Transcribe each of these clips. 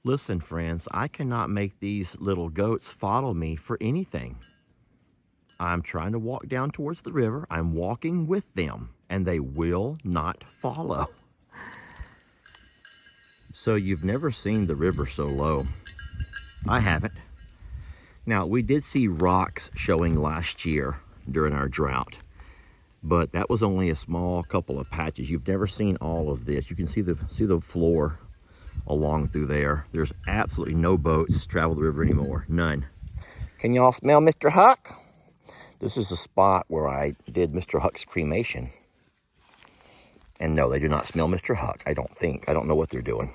Listen, friends, I cannot make these little goats follow me for anything. I'm trying to walk down towards the river. I'm walking with them, and they will not follow. So you've never seen the river so low. I haven't. Now, we did see rocks showing last year during our drought, but that was only a small couple of patches. You've never seen all of this. You can see the floor along through there. There's absolutely no boats travel the river anymore. None. Can y'all smell Mr. Huck? This is a spot where I did Mr. Huck's cremation. And no, they do not smell Mr. Huck, I don't think. I don't know what they're doing.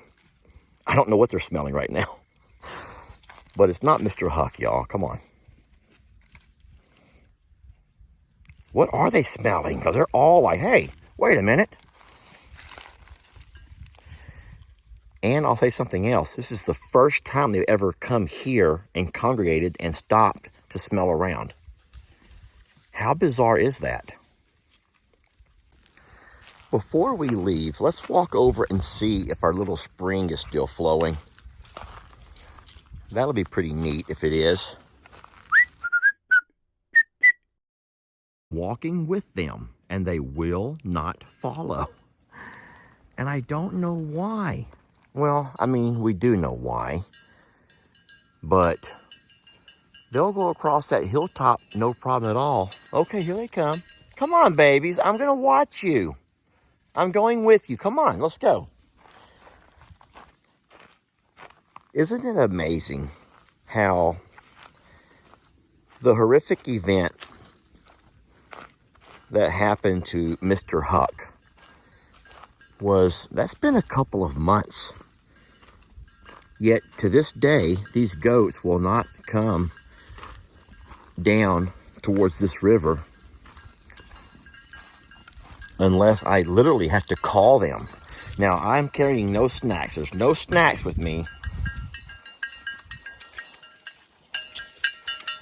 I don't know what they're smelling right now. But it's not Mr. Huck, y'all. Come on. What are they smelling? Because they're all like, hey, wait a minute. And I'll say something else. This is the first time they've ever come here and congregated and stopped to smell around. How bizarre is that? Before we leave, let's walk over and see if our little spring is still flowing. That'll be pretty neat if it is. Walking with them, and they will not follow. And I don't know why. Well, I mean, we do know why. But they'll go across that hilltop, no problem at all. Okay, here they come. Come on, babies. I'm going to watch you. I'm going with you. Come on, let's go. Isn't it amazing how the horrific event that happened to Mr. Huck that's been a couple of months. Yet to this day, these goats will not come down towards this river unless I literally have to call them. Now, I'm carrying no snacks. There's no snacks with me.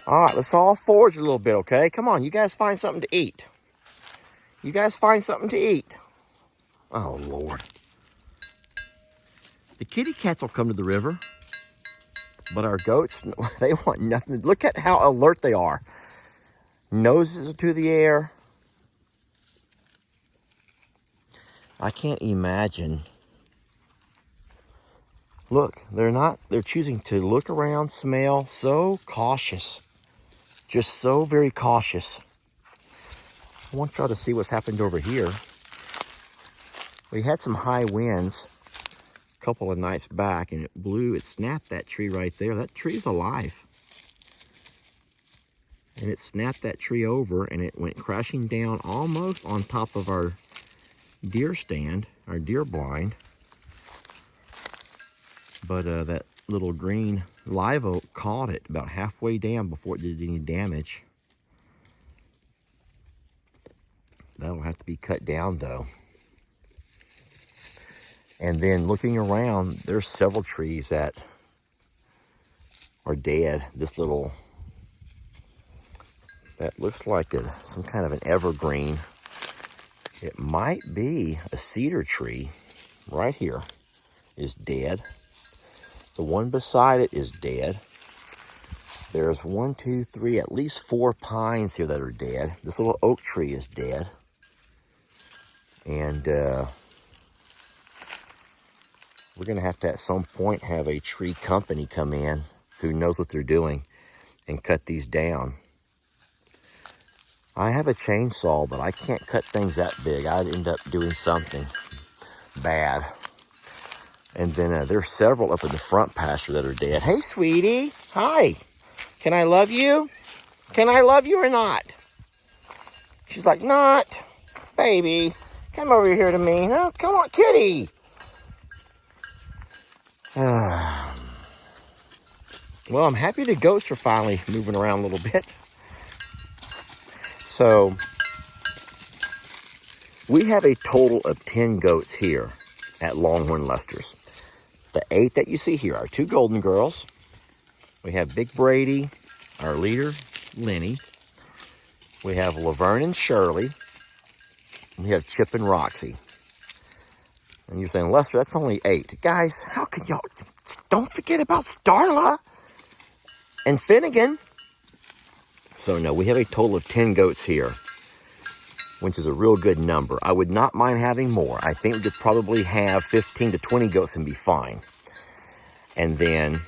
All right, let's all forage a little bit, okay? Come on, you guys find something to eat. You guys find something to eat. Oh, Lord. The kitty cats will come to the river, but our goats, they want nothing. Look at how alert they are. Noses to the air. I can't imagine. Look, they're choosing to look around, smell, so cautious. Just so very cautious. I want y'all to see what's happened over here. We had some high winds a couple of nights back, and it snapped that tree right there. That tree's alive. And it snapped that tree over, and it went crashing down almost on top of our deer stand, our deer blind. But that little green live oak caught it about halfway down before it did any damage. That'll have to be cut down though. And then looking around, there's several trees that are dead. This little, that looks like some kind of an evergreen. It might be a cedar tree right here is dead. The one beside it is dead. There's 1, 2, 3, at least 4 pines here that are dead. This little oak tree is dead. And we're going to have to, at some point, have a tree company come in who knows what they're doing and cut these down. I have a chainsaw, but I can't cut things that big. I'd end up doing something bad. And then there's several up in the front pasture that are dead. Hey, sweetie. Hi. Can I love you? Can I love you or not? She's like, not. Baby, come over here to me. Oh, come on, kitty. Well, I'm happy the goats are finally moving around a little bit. So, we have a total of 10 goats here at Longhorn Lester's. The 8 that you see here are 2 golden girls. We have Big Brady, our leader, Lenny. We have Laverne and Shirley. We have Chip and Roxy. And you're saying, Lester, that's only 8. Guys, how can y'all, don't forget about Starla and Finnegan. So no, we have a total of 10 goats here, which is a real good number. I would not mind having more. I think we could probably have 15 to 20 goats and be fine. And then,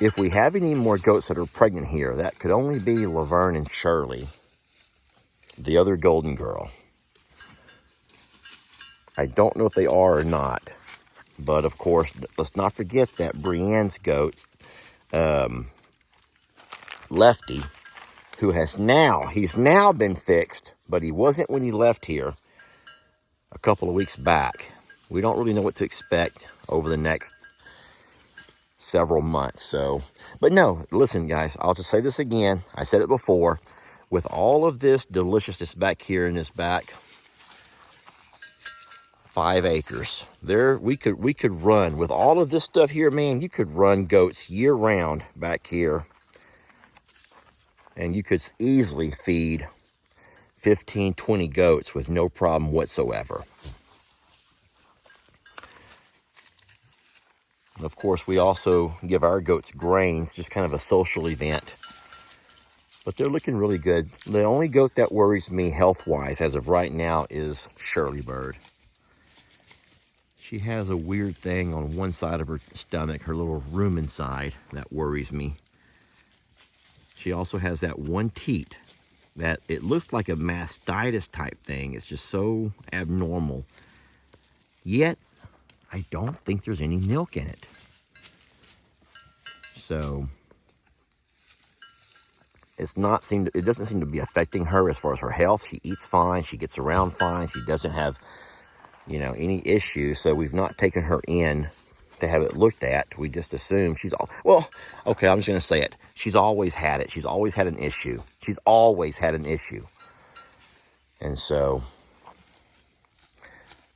if we have any more goats that are pregnant here, that could only be Laverne and Shirley, the other golden girl. I don't know if they are or not. But of course, let's not forget that Brienne's goat, Lefty, who he's now been fixed, but he wasn't when he left here a couple of weeks back. We don't really know what to expect over the next several months. So, but no, listen guys, I'll just say this again. I said it before. With all of this deliciousness back here in this back 5 acres, there we could run with all of this stuff here, man. You could run goats year round back here, and you could easily feed 15, 20 goats with no problem whatsoever. And of course, we also give our goats grains, just kind of a social event. But they're looking really good. The only goat that worries me health-wise as of right now is Shirley Bird. She has a weird thing on one side of her stomach, her little rumen side, that worries me. She also has that one teat that it looks like a mastitis type thing. It's just so abnormal. Yet, I don't think there's any milk in it. So, it doesn't seem to be affecting her as far as her health. She eats fine, she gets around fine, she doesn't have, any issues. So we've not taken her in to have it looked at. We just assume okay, I'm just going to say it. She's always had it. She's always had an issue. She's always had an issue. And so,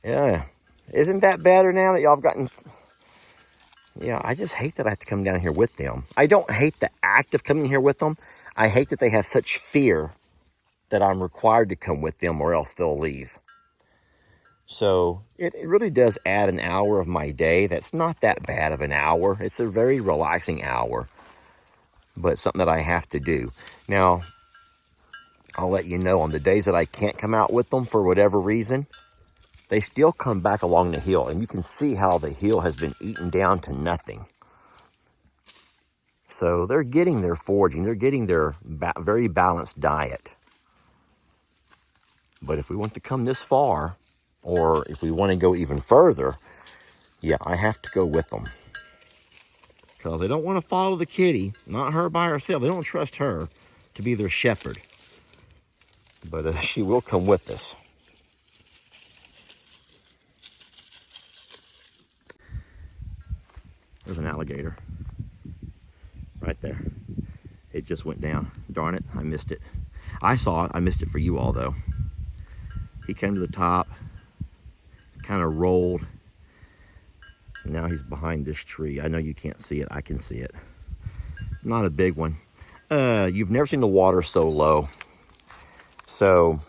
yeah, isn't that better now that y'all have gotten... Yeah, I just hate that I have to come down here with them. I don't hate the act of coming here with them. I hate that they have such fear that I'm required to come with them or else they'll leave. So it really does add an hour of my day. That's not that bad of an hour. It's a very relaxing hour, but something that I have to do. Now, I'll let you know on the days that I can't come out with them for whatever reason, they still come back along the hill, and you can see how the hill has been eaten down to nothing. So they're getting their foraging. They're getting their very balanced diet. But if we want to come this far, or if we want to go even further, yeah, I have to go with them. Because they don't want to follow the kitty, not her by herself. They don't trust her to be their shepherd. But she will come with us. There's an alligator right there. It just went down. Darn it, I missed it. I saw it. I missed it for you all, though. He came to the top, kind of rolled. Now he's behind this tree. I know you can't see it. I can see it. Not a big one. You've never seen the water so low. So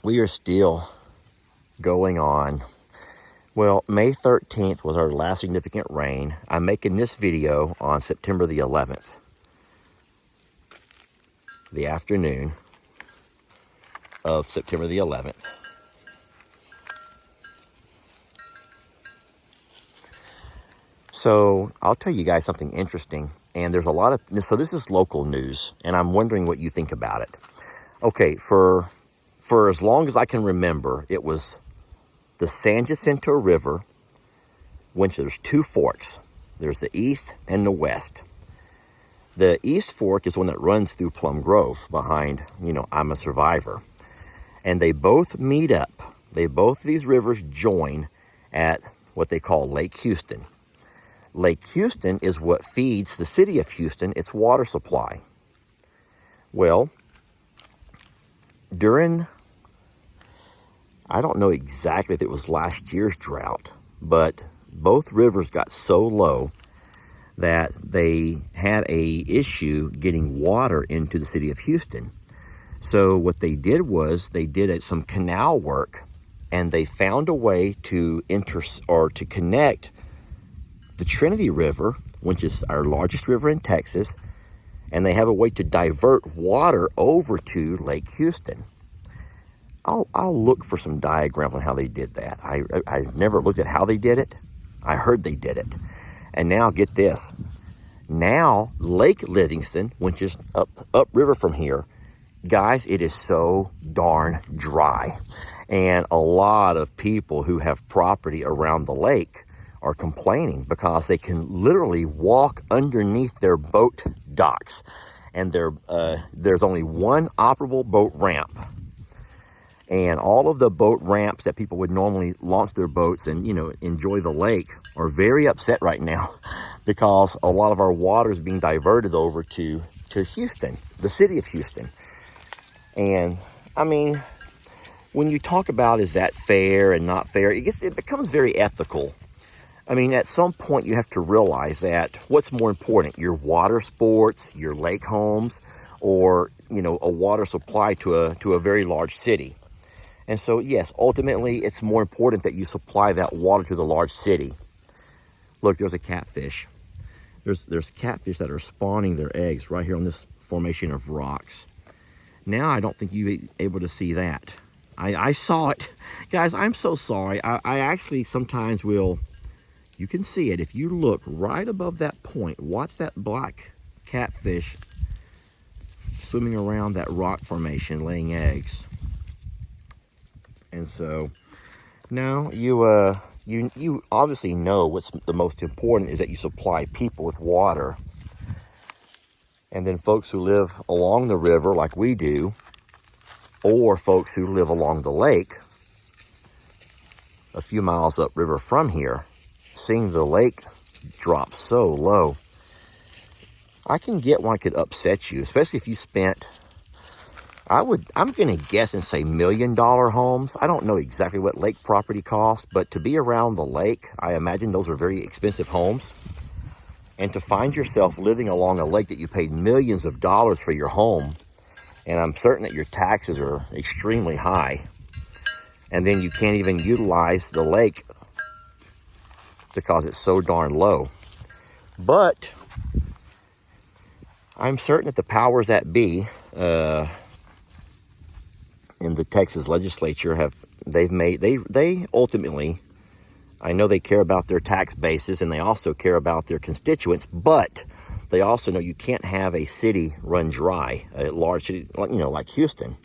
we are still going on. Well, May 13th was our last significant rain. I'm making this video on September the 11th, the afternoon of September the 11th. So I'll tell you guys something interesting. And there's a lot of, so this is local news, and I'm wondering what you think about it. Okay, for as long as I can remember, it was the San Jacinto River, which there's 2 forks. There's the east and the west. The east fork is one that runs through Plum Grove behind, I'm a Survivor. And they both meet up. Both these rivers join at what they call Lake Houston. Lake Houston is what feeds the city of Houston its water supply. Well, I don't know exactly if it was last year's drought, but both rivers got so low that they had a issue getting water into the city of Houston. So what they did was they did some canal work and they found a way to to connect the Trinity River, which is our largest river in Texas, and they have a way to divert water over to Lake Houston. I'll look for some diagrams on how they did that. I've never looked at how they did it. I heard they did it. And now get this. Now Lake Livingston, which is upriver from here, guys, it is so darn dry. And a lot of people who have property around the lake are complaining because they can literally walk underneath their boat docks. And there's only one operable boat ramp. And all of the boat ramps that people would normally launch their boats and, enjoy the lake are very upset right now because a lot of our water is being diverted over to Houston, the city of Houston. And I mean, when you talk about is that fair and not fair, it becomes very ethical. I mean, at some point you have to realize that what's more important, your water sports, your lake homes, or, a water supply to a very large city. And so, yes, ultimately, it's more important that you supply that water to the large city. Look, there's a catfish. There's catfish that are spawning their eggs right here on this formation of rocks. Now, I don't think you'll be able to see that. I saw it. Guys, I'm so sorry. I actually sometimes will, you can see it. If you look right above that point, watch that black catfish swimming around that rock formation, laying eggs. And so, now you obviously know what's the most important is that you supply people with water. And then folks who live along the river like we do, or folks who live along the lake, a few miles upriver from here, seeing the lake drop so low, I can get one could upset you, especially if you spent, I'm going to guess and say $1 million homes. I don't know exactly what lake property costs, but to be around the lake, I imagine those are very expensive homes. And to find yourself living along a lake that you paid millions of dollars for your home, and I'm certain that your taxes are extremely high, and then you can't even utilize the lake because it's so darn low. But I'm certain that the powers that be in the Texas legislature they ultimately, I know they care about their tax bases and they also care about their constituents, but they also know you can't have a city run dry, a large city, like Houston.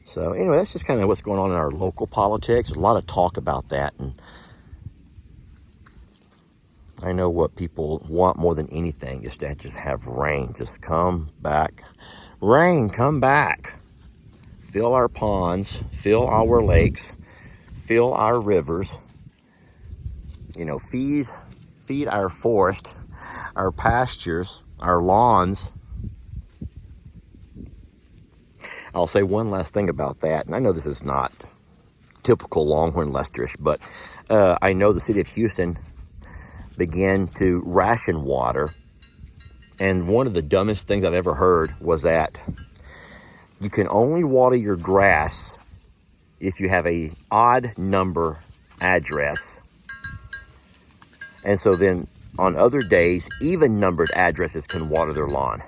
So anyway, that's just kind of what's going on in our local politics. There's a lot of talk about that, and I know what people want more than anything is to just have rain. Just come back. Rain, come back. Fill our ponds, fill our lakes, fill our rivers, feed our forest, our pastures, our lawns. I'll say one last thing about that, and I know this is not typical Longhorn Lesterish, but I know the city of Houston began to ration water, and one of the dumbest things I've ever heard was that you can only water your grass if you have a odd number address. And so then on other days, even numbered addresses can water their lawn.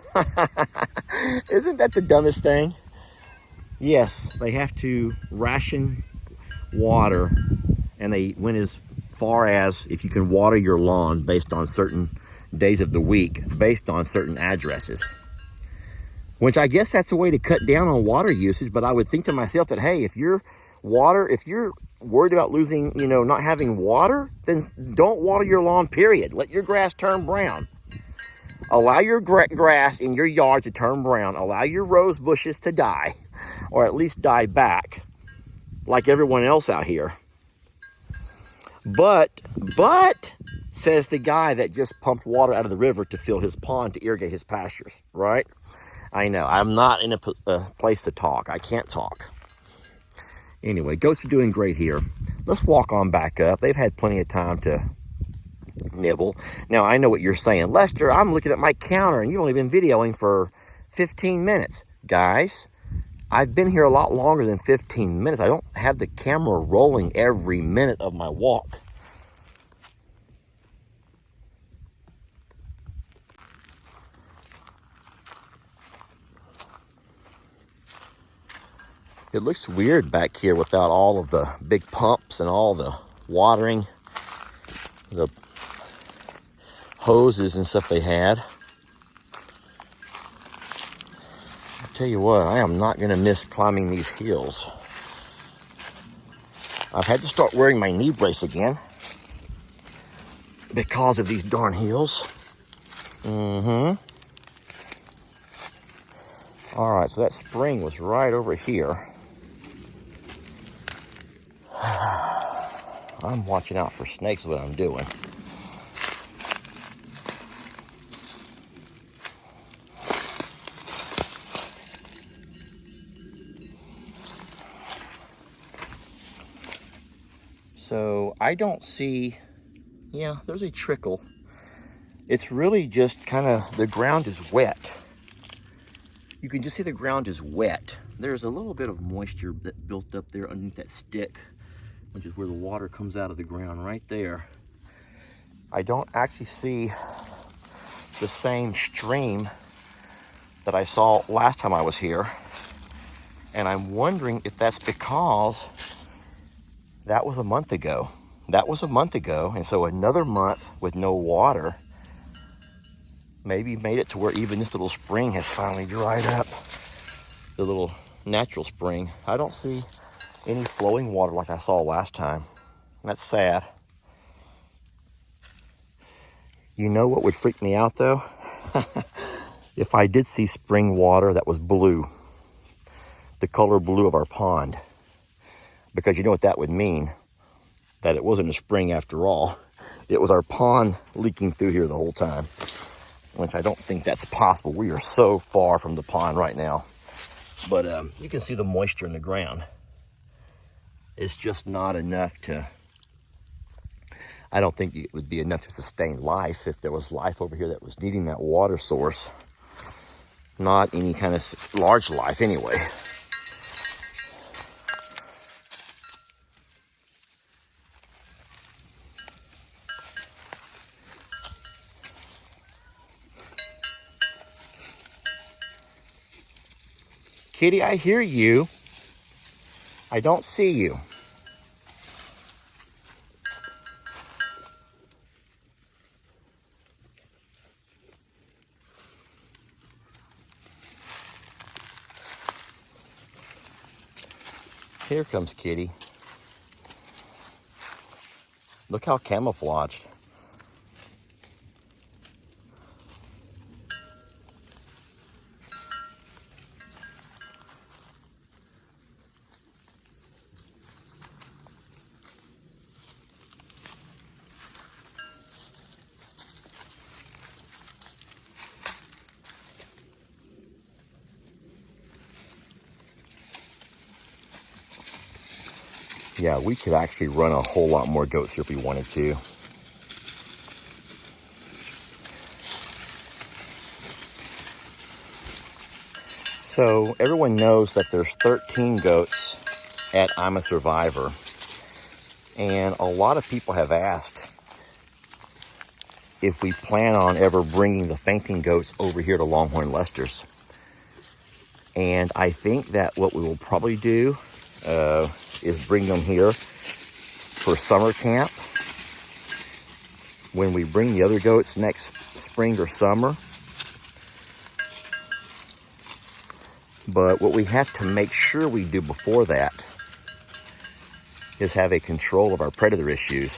Isn't that the dumbest thing? Yes, they have to ration water, and they went as far as if you can water your lawn based on certain days of the week, based on certain addresses. Which I guess that's a way to cut down on water usage, but I would think to myself that, hey, if you're worried about losing, not having water, then don't water your lawn, period. Let your grass turn brown. Allow your grass in your yard to turn brown. Allow your rose bushes to die, or at least die back, like everyone else out here. But, says the guy that just pumped water out of the river to fill his pond to irrigate his pastures, right? I know, I'm not in a place to talk. I can't talk. Anyway, goats are doing great here. Let's walk on back up. They've had plenty of time to nibble. Now, I know what you're saying. Lester, I'm looking at my counter, and you've only been videoing for 15 minutes. Guys, I've been here a lot longer than 15 minutes. I don't have the camera rolling every minute of my walk. It looks weird back here without all of the big pumps and all the watering, the hoses and stuff they had. I'll tell you what, I am not going to miss climbing these hills. I've had to start wearing my knee brace again because of these darn hills. All right, so that spring was right over here. I'm watching out for snakes is what I'm doing. So I don't see, yeah, there's a trickle. It's really just kind of, the ground is wet. You can just see the ground is wet. There's a little bit of moisture that built up there underneath that stick, which is where the water comes out of the ground right there. I don't actually see the same stream that I saw last time I was here. And I'm wondering if that's because that was a month ago. That was a month ago, and so another month with no water maybe made it to where even this little spring has finally dried up. The little natural spring. I don't see any flowing water like I saw last time. That's sad. You know what would freak me out though? If I did see spring water that was blue, the color blue of our pond. Because you know what that would mean? That it wasn't a spring after all. It was our pond leaking through here the whole time. Which I don't think that's possible. We are so far from the pond right now. But you can see the moisture in the ground. It's just not enough to, I don't think it would be enough to sustain life if there was life over here that was needing that water source. Not any kind of large life anyway. Kitty, I hear you. I don't see you. Here comes Kitty. Look how camouflaged. Yeah, we could actually run a whole lot more goats here if we wanted to. So everyone knows that there's 13 goats at I'm a Survivor. And a lot of people have asked if we plan on ever bringing the fainting goats over here to Longhorn Lester's. And I think that what we will probably do is bring them here for summer camp. When we bring the other goats next spring or summer. But what we have to make sure we do before that is have a control of our predator issues.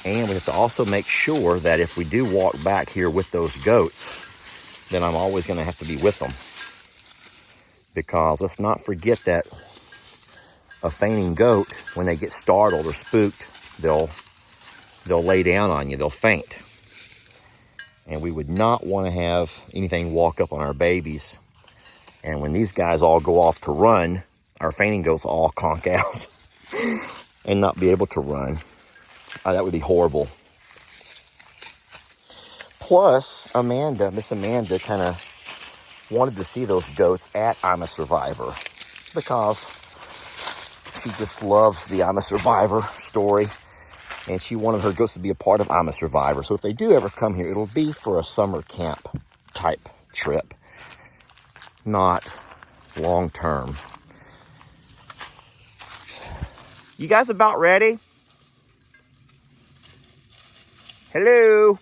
And we have to also make sure that if we do walk back here with those goats, then I'm always going to have to be with them. Because let's not forget that a fainting goat, when they get startled or spooked, they'll lay down on you, they'll faint. And we would not want to have anything walk up on our babies. And when these guys all go off to run, our fainting goats all conk out and not be able to run. That would be horrible. Plus, Miss Amanda kind of wanted to see those goats at I'm a Survivor because she just loves the I'm a Survivor story, and she wanted her goats to be a part of I'm a Survivor. So if they do ever come here, it'll be for a summer camp type trip, not long term. You guys about ready? Hello?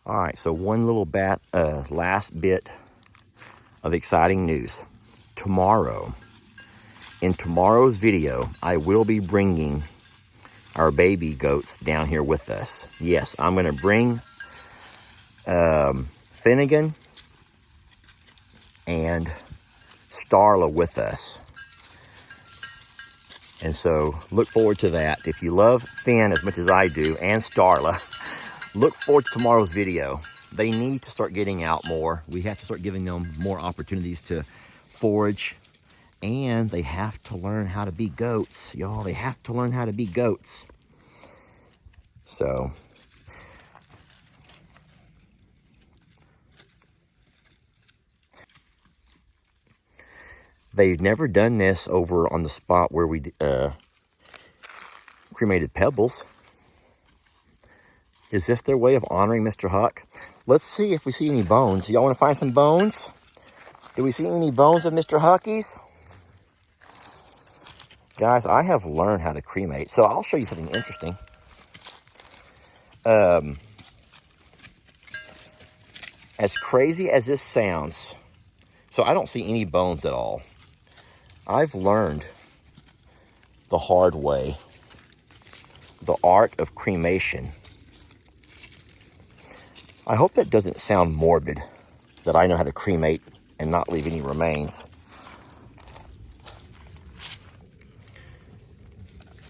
All right, so one little last bit of exciting news. Tomorrow, in tomorrow's video, I will be bringing our baby goats down here with us. Yes, I'm gonna bring Finnegan and Starla with us. And so look forward to that. If you love Finn as much as I do, and Starla, look forward to tomorrow's video. They need to start getting out more. We have to start giving them more opportunities to forage, and they have to learn how to be goats, y'all. They have to learn how to be goats. So they've never done this over on the spot where we cremated Pebbles. Is this their way of honoring Mr. Huck? Let's see if we see any bones. Y'all want to find some bones? Do we see any bones of Mr. Huckies? Guys, I have learned how to cremate, so I'll show you something interesting. As crazy as this sounds, so I don't see any bones at all. I've learned the hard way the art of cremation. I hope that doesn't sound morbid, that I know how to cremate and not leave any remains.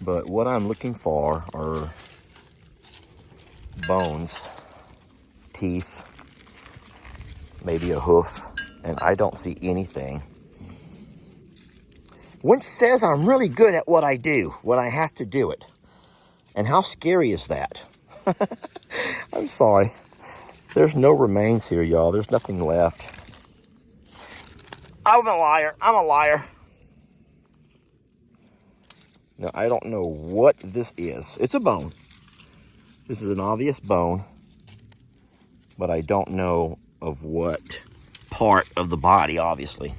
But what I'm looking for are bones, teeth, maybe a hoof, and I don't see anything. Which says I'm really good at what I do when I have to do it. And how scary is that? I'm sorry. There's no remains here, y'all. There's nothing left. I'm a liar. I'm a liar. Now, I don't know what this is. It's a bone. This is an obvious bone. But I don't know of what part of the body, obviously.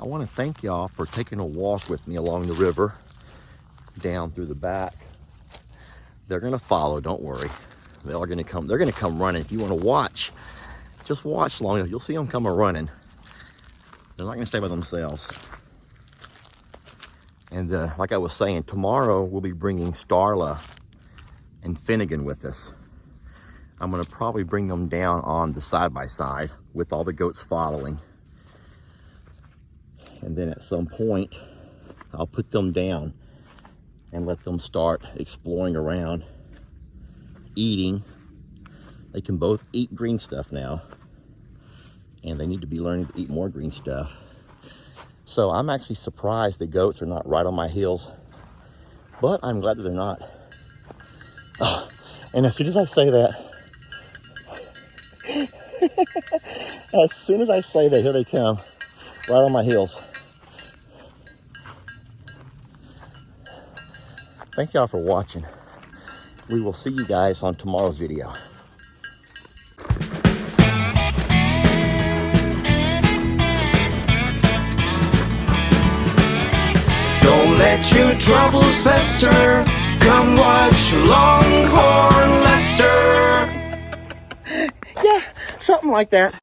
I want to thank y'all for taking a walk with me along the river, down through the back. They're going to follow, don't worry. They're going to come running. If you want to watch, just watch long enough. You'll see them come running. They're not going to stay by themselves. And like I was saying, tomorrow we'll be bringing Starla and Finnegan with us. I'm going to probably bring them down on the side-by-side with all the goats following. And then at some point, I'll put them down and let them start exploring around, eating. They can both eat green stuff now, and they need to be learning to eat more green stuff. So I'm actually surprised the goats are not right on my heels, but I'm glad that they're not. Oh, and as soon as I say that, here they come, right on my heels. Thank y'all for watching. We will see you guys on tomorrow's video. Don't let your troubles fester. Come watch Longhorn Lester. Yeah, something like that.